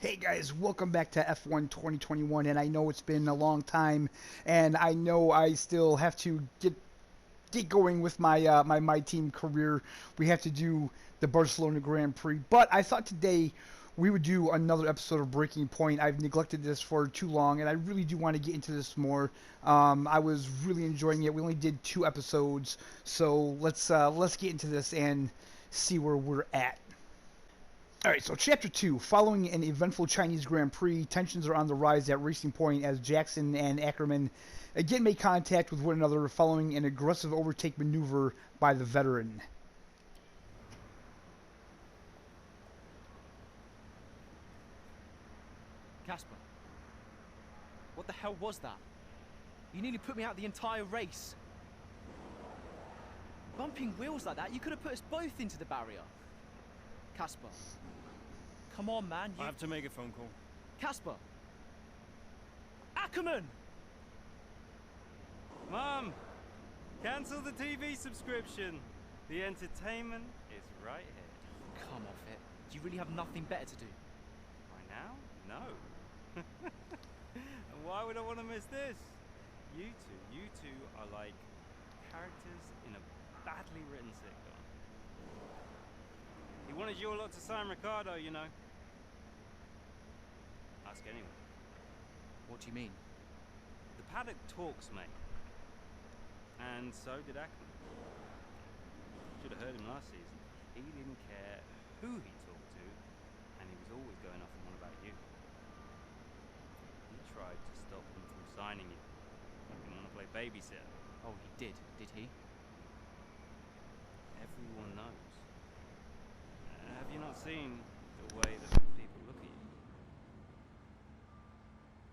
Hey guys, welcome back to F1 2021, and I know it's been a long time, and I know I still have to get going with my team career. We have to do the Barcelona Grand Prix, but I thought today we would do another episode of Breaking Point. I've neglected this for too long, and I really do want to get into this more. I was really enjoying it. We only did 2 episodes, so let's get into this and see where we're at. Alright, so Chapter 2. Following an eventful Chinese Grand Prix, tensions are on the rise at Racing Point as Jackson and Ackerman again make contact with one another following an aggressive overtake maneuver by the veteran. Casper, what the hell was that? You nearly put me out the entire race. Bumping wheels like that, you could have put us both into the barrier. Casper, come on, man. I have to make a phone call. Casper! Ackerman! Mom! Cancel the TV subscription. The entertainment is right here. Come off it. Do you really have nothing better to do? Right now? No. And why would I want to miss this? You two are like characters in a badly written sitcom. He wanted your lot to sign Ricardo, you know. Ask anyone. What do you mean? The paddock talks, mate. And so did Ackerman. Should have heard him last season. He didn't care who he talked to, and he was always going off and on about you. He tried to stop him from signing you. He didn't want to play babysitter. Oh, he did he? Everyone knows. Have you not seen the way that people look at you?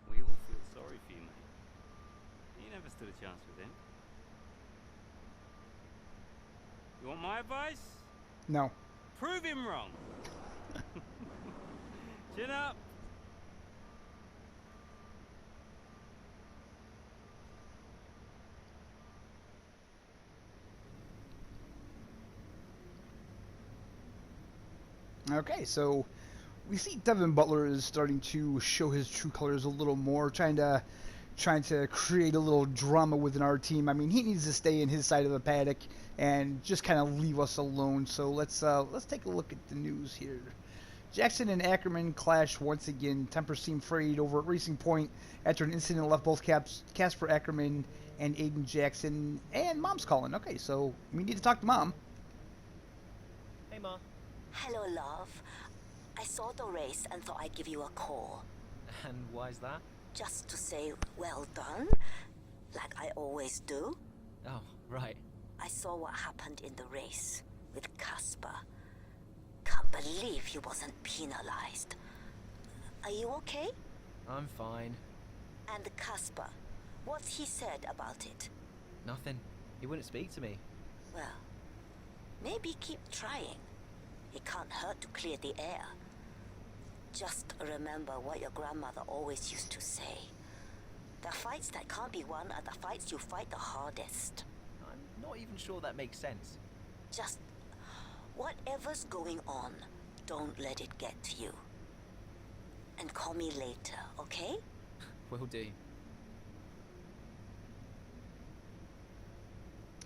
We all feel sorry for you, mate. You never stood a chance with him. You want my advice? No. Prove him wrong. Chin up. Okay, so we see Devon Butler is starting to show his true colors a little more, trying to create a little drama within our team. I mean, he needs to stay in his side of the paddock and just kind of leave us alone. So let's take a look at the news here. Jackson and Ackerman clash once again. Tempers seem frayed over at Racing Point after an incident left both Casper Ackerman and Aiden Jackson. And Mom's calling. Okay, so we need to talk to Mom. Hey, Ma. Hello, love. I saw the race and thought I'd give you a call. And why's that? Just to say well done, like I always do. Oh, right. I saw what happened in the race with Casper. Can't believe he wasn't penalized. Are you okay? I'm fine. And Casper, what's he said about it? Nothing. He wouldn't speak to me. Well, maybe keep trying. It can't hurt to clear the air. Just remember what your grandmother always used to say. The fights that can't be won are the fights you fight the hardest. I'm not even sure that makes sense. Just whatever's going on, don't let it get to you. And call me later, okay? Will do.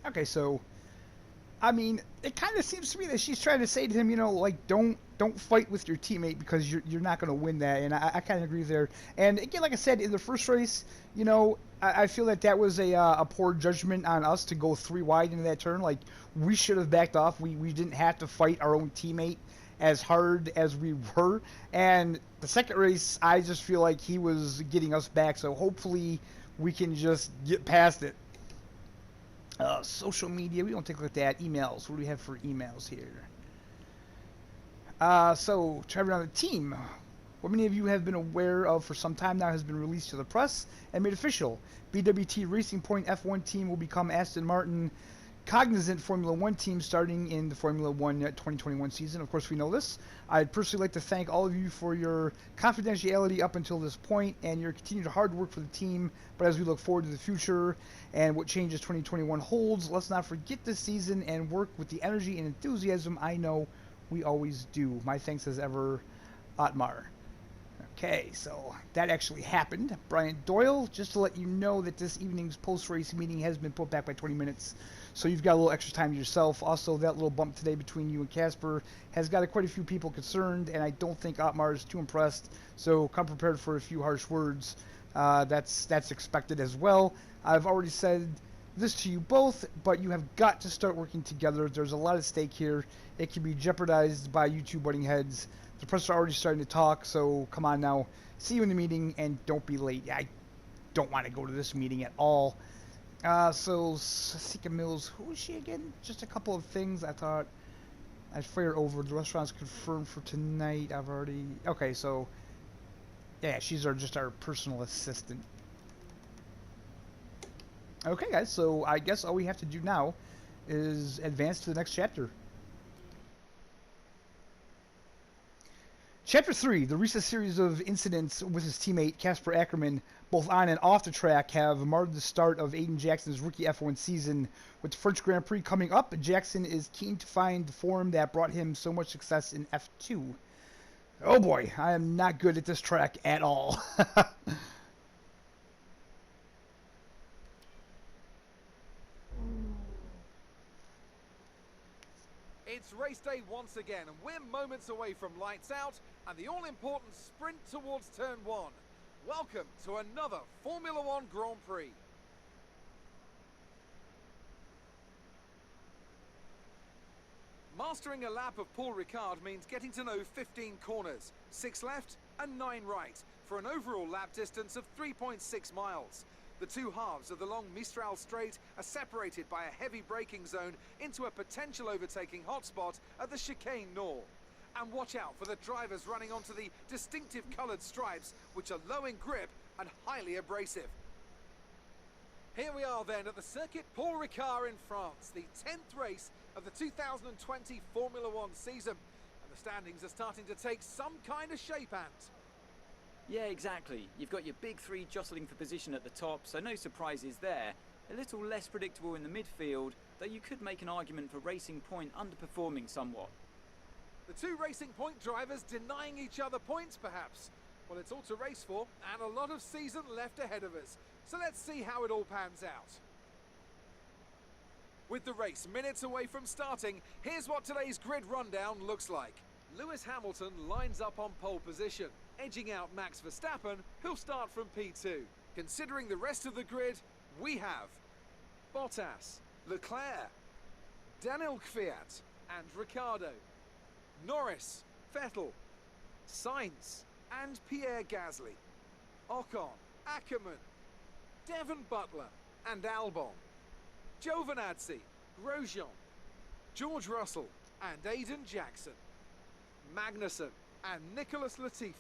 Okay, so I mean, it kind of seems to me that she's trying to say to him, you know, like, don't fight with your teammate because you're not going to win that. And I kind of agree there. And again, like I said, in the first race, you know, I feel that was a poor judgment on us to go 3 wide into that turn. Like, we should have backed off. We didn't have to fight our own teammate as hard as we were. And the second race, I just feel like he was getting us back. So hopefully we can just get past it. Social media, we don't take a look at that. Emails, what do we have for emails here? So, Trevor on the team. What many of you have been aware of for some time now has been released to the press and made official. BWT Racing Point F1 team will become Aston Martin Cognizant Formula One team starting in the Formula One 2021 season. Of course, we know this. I'd personally like to thank all of you for your confidentiality up until this point and your continued hard work for the team. But as we look forward to the future and what changes 2021 holds, let's not forget this season and work with the energy and enthusiasm I know we always do. My thanks as ever, Otmar. Okay, so that actually happened. Brian Doyle, just to let you know that this evening's post-race meeting has been put back by 20 minutes, so you've got a little extra time to yourself. Also, that little bump today between you and Casper has got quite a few people concerned, and I don't think Otmar is too impressed, so come prepared for a few harsh words. That's expected as well. I've already said this to you both, but you have got to start working together. There's a lot at stake here. It can be jeopardized by you two butting heads. The press are already starting to talk, so come on now. See you in the meeting, and don't be late. I don't want to go to this meeting at all. So, Sika Mills, who is she again? Just a couple of things I thought I'd fire over. The restaurant's confirmed for tonight. I've already... Okay, so... Yeah, she's just our personal assistant. Okay, guys, so I guess all we have to do now is advance to the next chapter. Chapter 3, the recent series of incidents with his teammate Casper Ackerman, both on and off the track, have marred the start of Aiden Jackson's rookie F1 season. With the French Grand Prix coming up, Jackson is keen to find the form that brought him so much success in F2. Oh boy, I am not good at this track at all. It's race day once again, and we're moments away from lights out and the all-important sprint towards turn 1. Welcome to another Formula One Grand Prix. Mastering a lap of Paul Ricard means getting to know 15 corners, 6 left and 9 right, for an overall lap distance of 3.6 miles. The two halves of the long Mistral Straight are separated by a heavy braking zone into a potential overtaking hotspot at the chicane Nord. And watch out for the drivers running onto the distinctive coloured stripes, which are low in grip and highly abrasive. Here we are then at the Circuit Paul Ricard in France, the 10th race of the 2020 Formula One season. And the standings are starting to take some kind of shape, Ant. Yeah, exactly. You've got your big three jostling for position at the top, so no surprises there. A little less predictable in the midfield, though you could make an argument for Racing Point underperforming somewhat. The two Racing Point drivers denying each other points, perhaps. Well, it's all to race for, and a lot of season left ahead of us. So let's see how it all pans out. With the race minutes away from starting, here's what today's grid rundown looks like. Lewis Hamilton lines up on pole position, edging out Max Verstappen, who'll start from P2. Considering the rest of the grid, we have Bottas, Leclerc, Daniel Kvyat and Ricciardo, Norris, Vettel, Sainz and Pierre Gasly, Ocon, Ackerman, Devon Butler and Albon, Giovinazzi, Grosjean, George Russell and Aiden Jackson, Magnussen and Nicholas Latifi.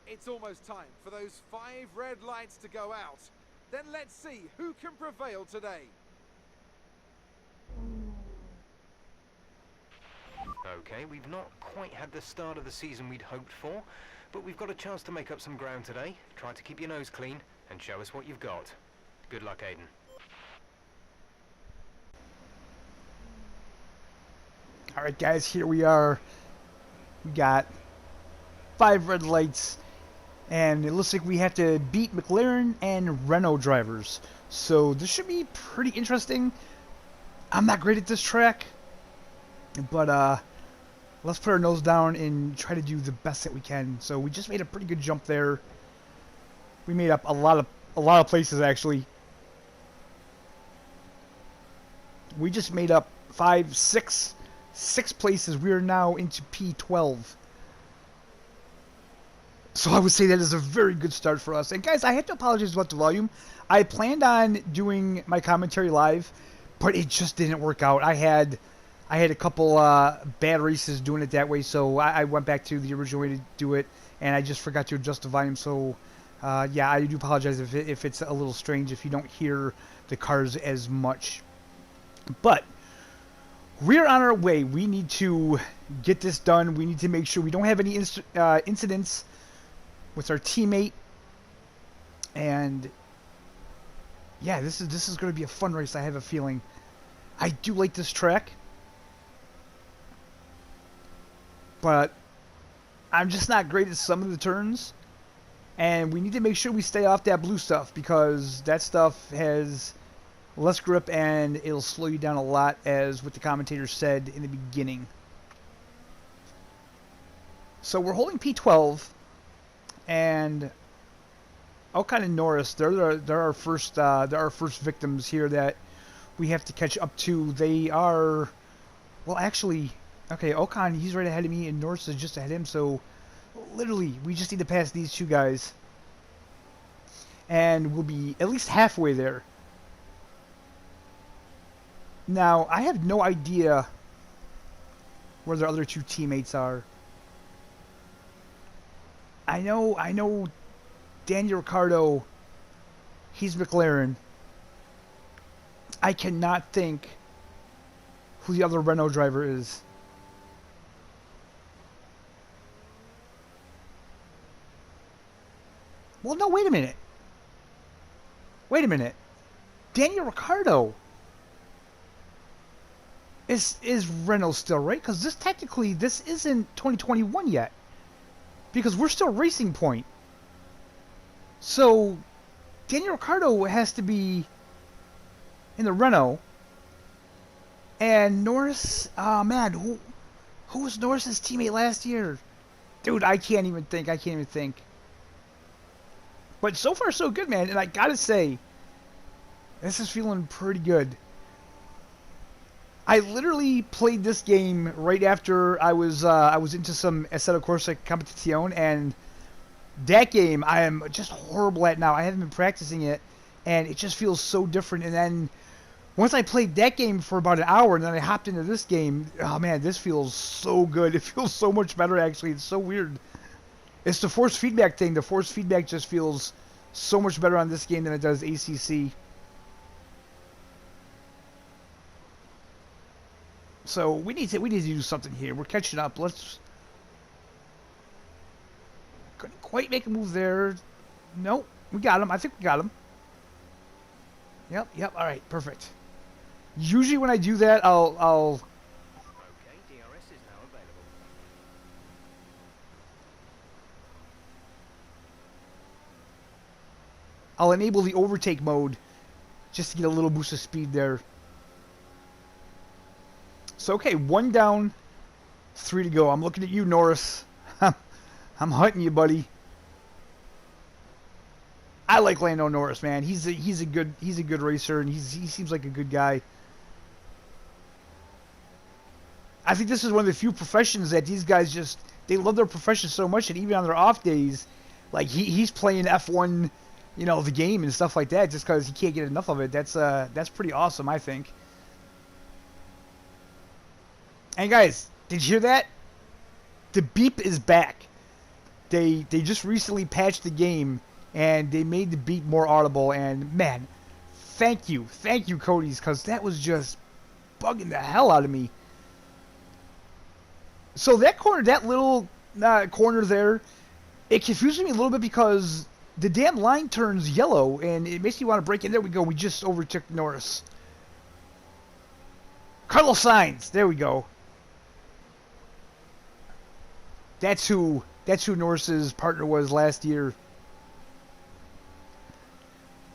It's almost time for those 5 red lights to go out. Then let's see who can prevail today. Okay, we've not quite had the start of the season we'd hoped for, but we've got a chance to make up some ground today. Try to keep your nose clean and show us what you've got. Good luck, Aiden. Alright guys, here we are. We got 5 red lights, and it looks like we have to beat McLaren and Renault drivers. So this should be pretty interesting. I'm not great at this track, but let's put our nose down and try to do the best that we can. So we just made a pretty good jump there. We made up a lot of places actually. We just made up 6 places. We are now into P12. So I would say that is a very good start for us. And guys, I have to apologize about the volume. I planned on doing my commentary live, but it just didn't work out. I had a couple bad races doing it that way, so I went back to the original way to do it, and I just forgot to adjust the volume. So yeah, I do apologize if it's a little strange, if you don't hear the cars as much. But we're on our way. We need to get this done. We need to make sure we don't have any incidents with our teammate. And yeah, this is going to be a fun race, I have a feeling. I do like this track, but I'm just not great at some of the turns. And we need to make sure we stay off that blue stuff because that stuff has less grip and it'll slow you down a lot, as what the commentator said in the beginning. So we're holding P12, and Ocon and Norris, they're our first victims here that we have to catch up to. They are, well, actually, okay, Ocon, he's right ahead of me, and Norris is just ahead of him, so literally, we just need to pass these two guys. And we'll be at least halfway there. Now, I have no idea where their other two teammates are. I know Daniel Ricciardo, he's McLaren. I cannot think who the other Renault driver is. Well, no, wait a minute. Wait a minute. Daniel Ricciardo is Renault still, right? Because this isn't 2021 yet. Because we're still Racing Point. So Daniel Ricciardo has to be in the Renault. And Norris, man, who was Norris's teammate last year? Dude, I can't even think. But so far, so good, man. And I gotta say, this is feeling pretty good. I literally played this game right after I was into some Assetto Corsa Competizione, and that game I am just horrible at now. I haven't been practicing it, and it just feels so different. And then once I played that game for about an hour, and then I hopped into this game, oh man, this feels so good. It feels so much better, actually. It's so weird. It's the force feedback thing. The force feedback just feels so much better on this game than it does ACC. So we need to do something here. We're catching up. Couldn't quite make a move there. Nope, we got him. I think we got him. Yep. All right, perfect. Usually when I do that, I'll. Okay, DRS is now available. I'll enable the overtake mode just to get a little boost of speed there. So, okay, 1 down, 3 to go. I'm looking at you, Norris. I'm hunting you, buddy. I like Lando Norris, man. He's a good racer, and he seems like a good guy. I think this is one of the few professions that these guys they love their profession so much that even on their off days, like he's playing F1, the game and stuff like that, just because he can't get enough of it. That's pretty awesome, I think. And guys, did you hear that? The beep is back. They just recently patched the game, and they made the beep more audible. And man, thank you, Cody's, because that was just bugging the hell out of me. So that little corner there, it confuses me a little bit because the damn line turns yellow, and it makes me want to break in. There we go. We just overtook Norris. Carlos Sainz. There we go. That's who Norris's partner was last year.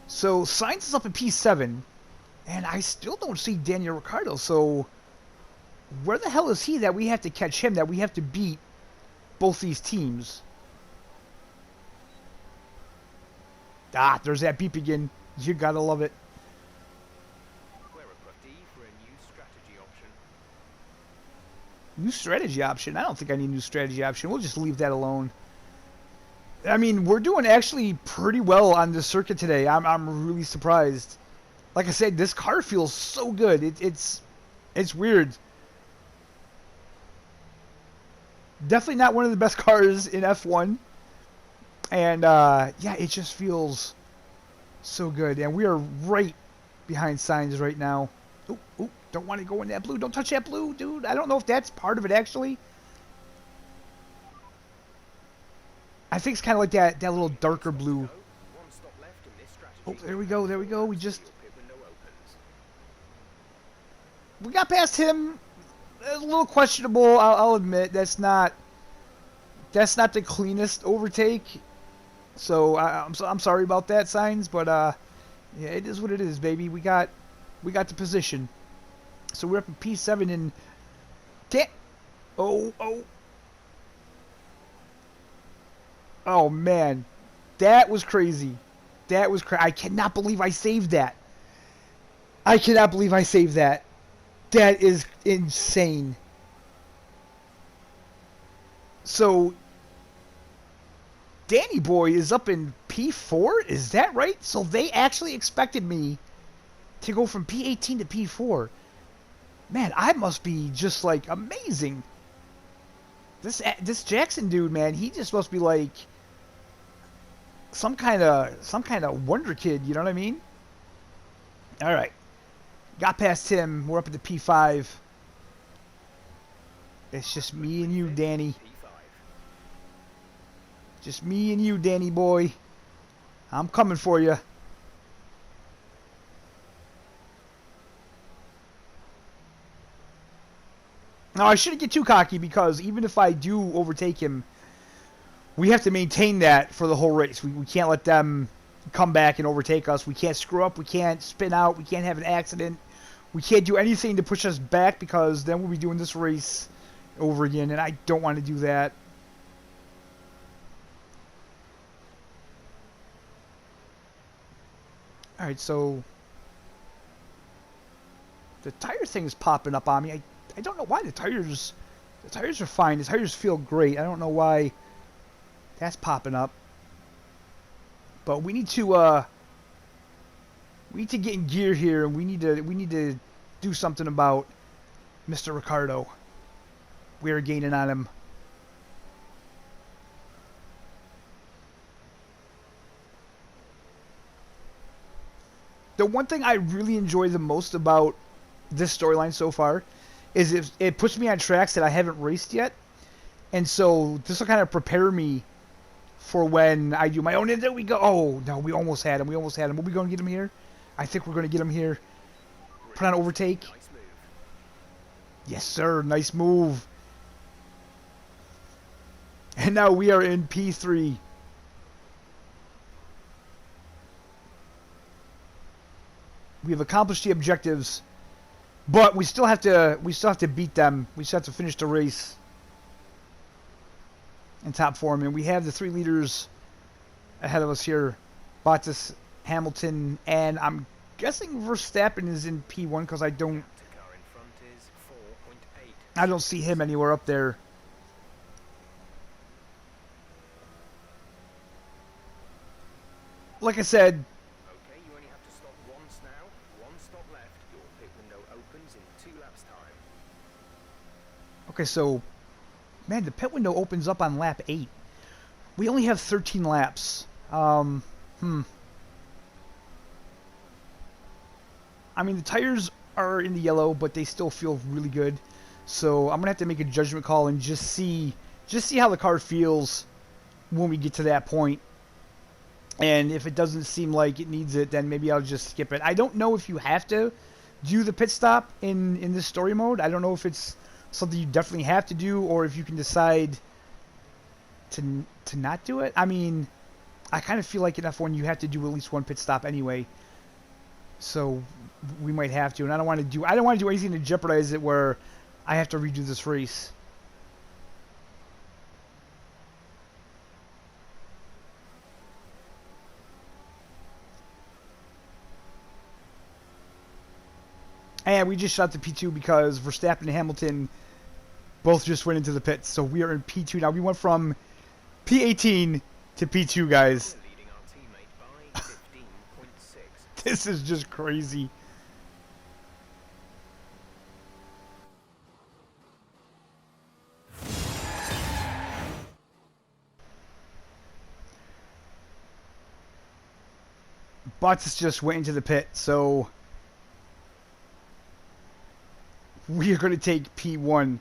So Sainz is up in P7, and I still don't see Daniel Ricciardo. So where the hell is he that we have to catch him, that we have to beat both these teams? Ah, there's that beep again. You gotta love it. We're a D for a new strategy option. New strategy option? I don't think I need a new strategy option. We'll just leave that alone. I mean, we're doing actually pretty well on this circuit today. I'm really surprised. Like I said, this car feels so good. It's weird. Definitely not one of the best cars in F1. And, yeah, it just feels so good. And we are right behind Sainz right now. Oop, don't want to go in that blue. Don't touch that blue, dude. I don't know if that's part of it, actually. I think it's kind of like that little darker blue. Oh, there we go. We got past him. A little questionable, I'll admit. That's not that's not the cleanest overtake. So I'm sorry about that, Signs, but yeah, it is what it is, baby. We got the position. So we're up in P7 and oh man, that was crazy. That was crazy. I cannot believe I saved that. I cannot believe I saved that. That is insane. So Danny Boy is up in P4? Is that right? So they actually expected me to go from P18 to P4. Man, I must be just like amazing. This Jackson dude, man, he just must be like some kind of wonder kid, you know what I mean? All right. Got past him. We're up at the P5. It's just me and you, Danny. Just me and you, Danny boy. I'm coming for you. Now, I shouldn't get too cocky because even if I do overtake him, we have to maintain that for the whole race. We can't let them come back and overtake us. We can't screw up. We can't spin out. We can't have an accident. We can't do anything to push us back because then we'll be doing this race over again, and I don't want to do that. Alright, so the tire thing is popping up on me. I don't know why the tires are fine. The tires feel great. I don't know why that's popping up. But we need to get in gear here, and we need to do something about Mr. Ricardo. We're gaining on him. The one thing I really enjoy the most about this storyline so far is it puts me on tracks that I haven't raced yet. And so this will kind of prepare me for when I do my own. And there we go. Oh, no, we almost had him. We almost had him. Are we going to get him here? I think we're going to get him here. Put on overtake. Yes, sir. Nice move. And now we are in P3. We have accomplished the objectives, but we still have to beat them. We still have to finish the race in top form, and we have the 3 leaders ahead of us here: Bottas, Hamilton, and I'm guessing Verstappen is in P1 because I don't see him anywhere up there. Like I said, okay, so, man, the pit window opens up on lap 8. We only have 13 laps. I mean, the tires are in the yellow, but they still feel really good. So I'm going to have to make a judgment call and just see how the car feels when we get to that point. And if it doesn't seem like it needs it, then maybe I'll just skip it. I don't know if you have to do the pit stop in this story mode. I don't know if it's something you definitely have to do, or if you can decide to not do it. I mean, I kind of feel like in F1 you have to do at least one pit stop anyway, so we might have to. And I don't want to do anything to jeopardize it where I have to redo this race. And we just shot the P2 because Verstappen and Hamilton both just went into the pits. So we are in P2 now. We went from P18 to P2, guys. This is just crazy. Bottas just went into the pit, so we are going to take P1.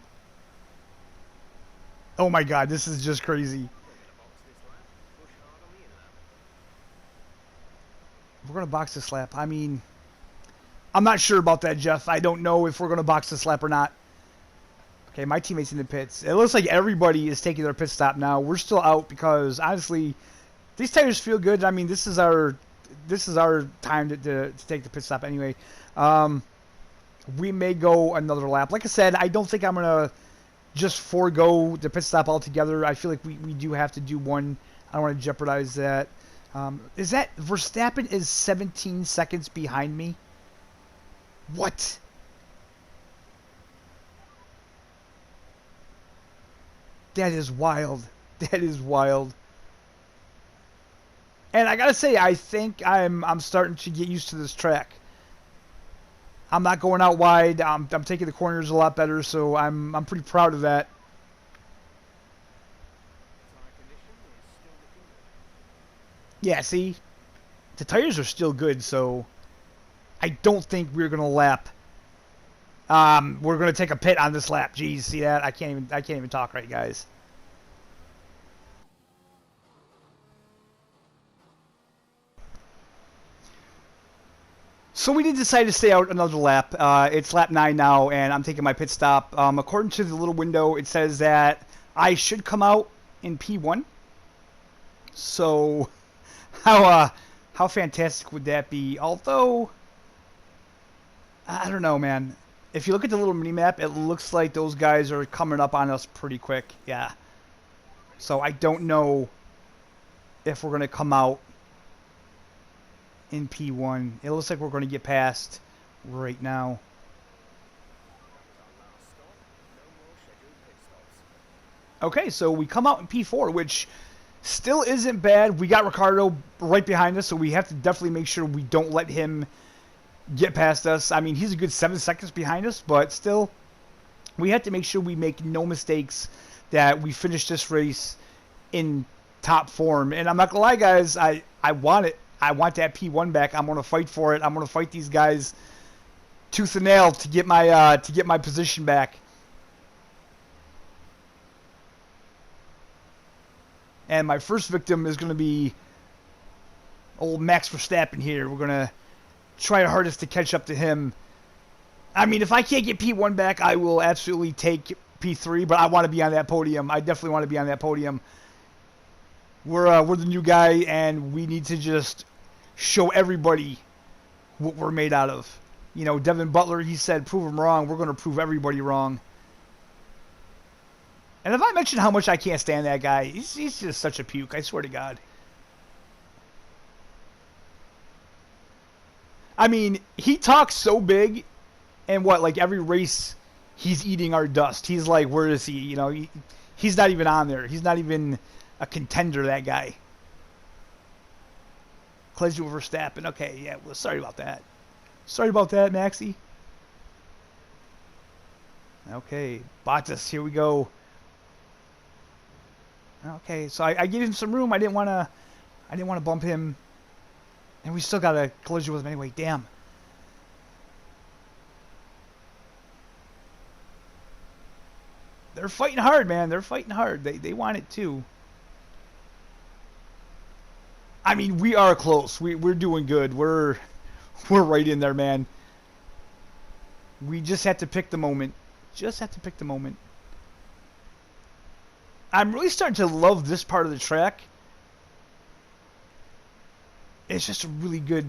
Oh my god, this is just crazy. We're going to box this lap. I mean, I'm not sure about that, Jeff. I don't know if we're going to box this lap or not. Okay, my teammates in the pits. It looks like everybody is taking their pit stop now. We're still out because honestly, these tires feel good. I mean, this is our time to take the pit stop anyway. We may go another lap. Like I said, I don't think I'm gonna just forego the pit stop altogether. I feel like we do have to do one. I don't want to jeopardize that. Is that Verstappen is 17 seconds behind me? What? That is wild. That is wild. And I gotta say, I think I'm starting to get used to this track. I'm not going out wide. I'm taking the corners a lot better, so I'm pretty proud of that. Yeah, see, the tires are still good, so I don't think we're gonna lap. We're gonna take a pit on this lap. Jeez, see that? I can't even talk right, guys. So we did decide to stay out another lap. It's lap 9 now, and I'm taking my pit stop. According to the little window, it says that I should come out in P1. So how fantastic would that be? Although, I don't know, man. If you look at the little mini-map, it looks like those guys are coming up on us pretty quick. Yeah. So I don't know if we're going to come out in P1. It looks like we're going to get past right now. Okay, so we come out in P4, which still isn't bad. We got Ricardo right behind us, so we have to definitely make sure we don't let him get past us. I mean, he's a good 7 seconds behind us, but still, we have to make sure we make no mistakes, that we finish this race in top form. And I'm not gonna lie, guys, I want it. I want that P1 back. I'm gonna fight for it. I'm gonna fight these guys tooth and nail to get my position back. And my first victim is gonna be old Max Verstappen here. We're gonna try our hardest to catch up to him. I mean, if I can't get P1 back, I will absolutely take P3. But I want to be on that podium. I definitely want to be on that podium. We're the new guy, and we need to just show everybody what we're made out of. You know, Devon Butler, he said, prove them wrong. We're going to prove everybody wrong. And if I mention how much I can't stand that guy, he's just such a puke, I swear to God. I mean, he talks so big, and like every race, he's eating our dust. He's like, where is he? You know, he's not even on there. He's not even a contender, that guy. Cleanse you over Verstappen. Okay, yeah, well, sorry about that. Sorry about that, Maxie. Okay, Bottas, here we go. Okay, so I gave him some room. I didn't want to bump him. And we still got a collision with him anyway. Damn. They're fighting hard, man. They're fighting hard. They want it too. I mean, we are close. We're doing good. We're right in there, man. We just have to pick the moment. Just have to pick the moment. I'm really starting to love this part of the track. It's just a really good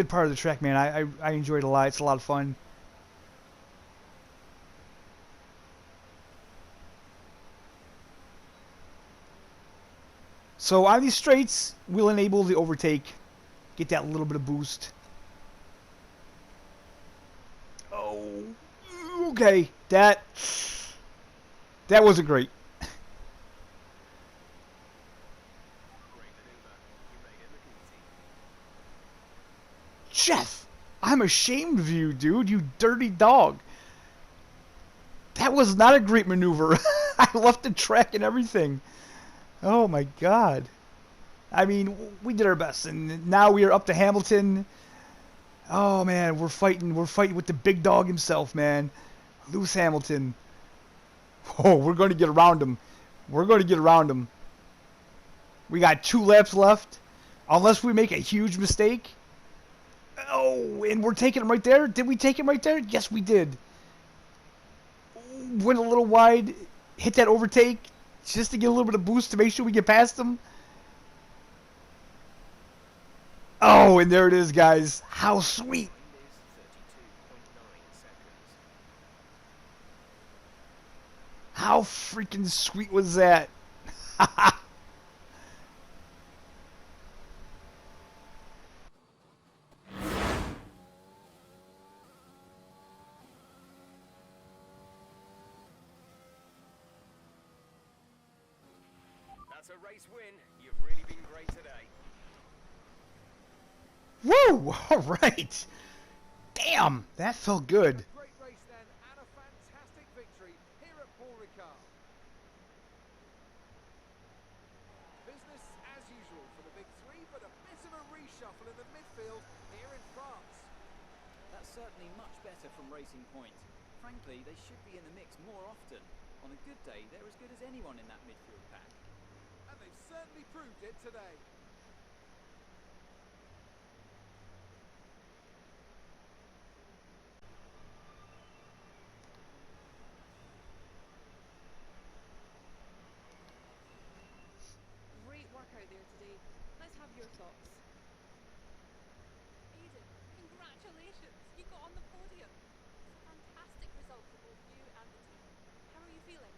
part of the track, man. I enjoy it a lot. It's a lot of fun. So on these straights, we'll enable the overtake. Get that little bit of boost. Oh, okay. That wasn't great. Jeff, I'm ashamed of you, dude. You dirty dog. That was not a great maneuver. I left the track and everything. Oh my God. I mean, we did our best, and now we are up to Hamilton. Oh man, we're fighting with the big dog himself, man. Lewis Hamilton. Oh, we're going to get around him. We're going to get around him. We got 2 laps left, unless we make a huge mistake. Oh, and we're taking him right there. Did we take him right there? Yes, we did. went a little wide, hit that overtake, just to get a little bit of boost to make sure we get past them. Oh, and there it is, guys. How sweet. How freaking sweet was that? That's a race win. You've really been great today. Woo! All right. Damn, that felt good. Great race then, and a fantastic victory here at Paul Ricard. Business as usual for the big three, but a bit of a reshuffle in the midfield here in France. That's certainly much better from Racing Point. Frankly, they should be in the mix more often. On a good day, they're as good as anyone in that midfield pack. And they've certainly proved it today. Great work out there today. Let's have your thoughts. Aiden, congratulations! You got on the podium. It's a fantastic result for both you and the team. How are you feeling?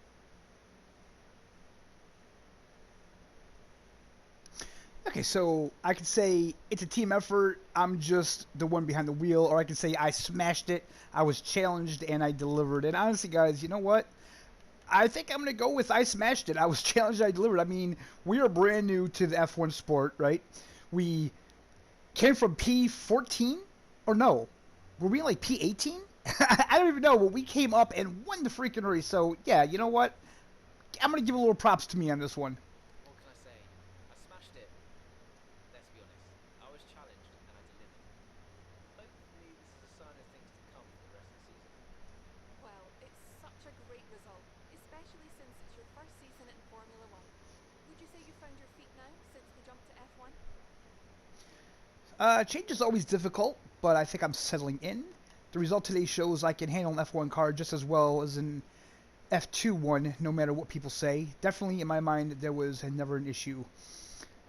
Okay, so I could say it's a team effort. I'm just the one behind the wheel, or I could say I smashed it. I was challenged and I delivered. And honestly, guys, you know what? I think I'm going to go with I smashed it. I was challenged, I delivered. I mean, we are brand new to the F1 sport, right? We came from P14? Or no, were we like P18? I don't even know, but we came up and won the freaking race. So, yeah, you know what? I'm going to give a little props to me on this one. What can I say? I smashed it. Let's be honest. I was challenged and I delivered. Hopefully this is a sign of things to come for the rest of the season. Well, it's such a great result, especially since it's your first season in Formula One. Would you say you found your feet now since the jump to F1? Change is always difficult, but I think I'm settling in. The result today shows I can handle an F1 car just as well as an F2 one, no matter what people say. Definitely, in my mind, there was never an issue.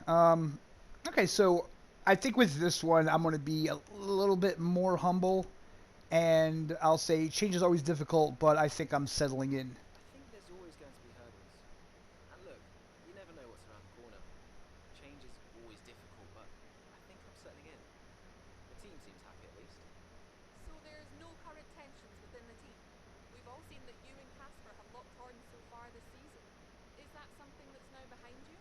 Okay, so I think with this one, I'm going to be a little bit more humble, and I'll say change is always difficult, but I think I'm settling in. I think there's always going to be hurdles. And look, you never know what's around the corner. Change is always difficult, but I think I'm settling in. The team seems happy at least. So there's no current tensions within the team. We've all seen that you and Casper have locked horns so far this season. Is that something that's now behind you?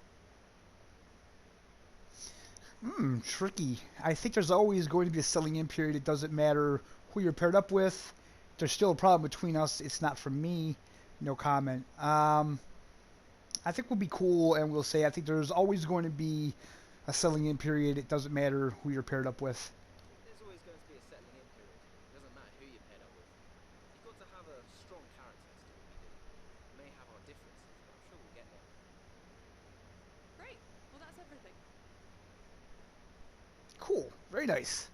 Tricky. I think there's always going to be a settling in period. It doesn't matter who you're paired up with. There's still a problem between us. It's not from me. No comment. I think we'll be cool and we'll say I think there's always going to be a settling in period. It doesn't matter who you're paired up with. There's always going to be a settling in period. It doesn't matter who you're paired up with. You've got to have a strong character to do what we do. We may have our differences, but I'm sure we'll get there. Great. Well, that's everything. Cool. Very nice.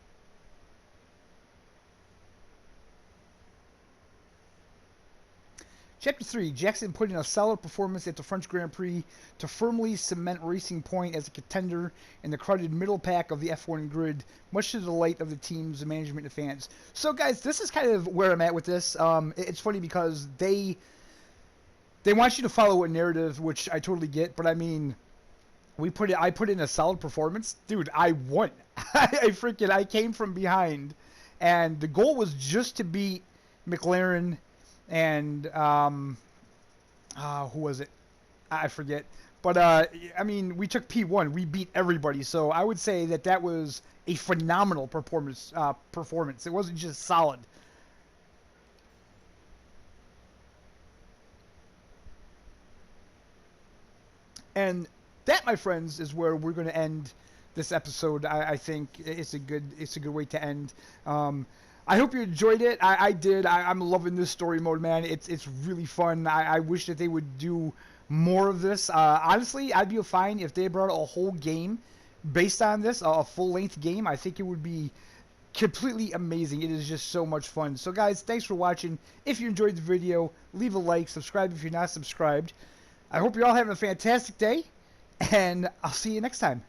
Chapter 3, Jackson put in a solid performance at the French Grand Prix to firmly cement Racing Point as a contender in the crowded middle pack of the F1 grid, much to the delight of the team's management and fans. So, guys, this is kind of where I'm at with this. It's funny because they want you to follow a narrative, which I totally get, but I mean, I put in a solid performance. Dude, I won. I came from behind, and the goal was just to beat McLaren and who was it? I forget. But I mean, we took P1. We beat everybody. So I would say that was a phenomenal performance. It wasn't just solid. And that, my friends, is where we're going to end this episode. I think it's a good way to end. I hope you enjoyed it. I did. I'm loving this story mode, man. It's really fun. I wish that they would do more of this. Honestly, I'd be fine if they brought a whole game based on this, a full-length game. I think it would be completely amazing. It is just so much fun. So guys, thanks for watching. If you enjoyed the video, leave a like, subscribe if you're not subscribed. I hope you all have a fantastic day, and I'll see you next time.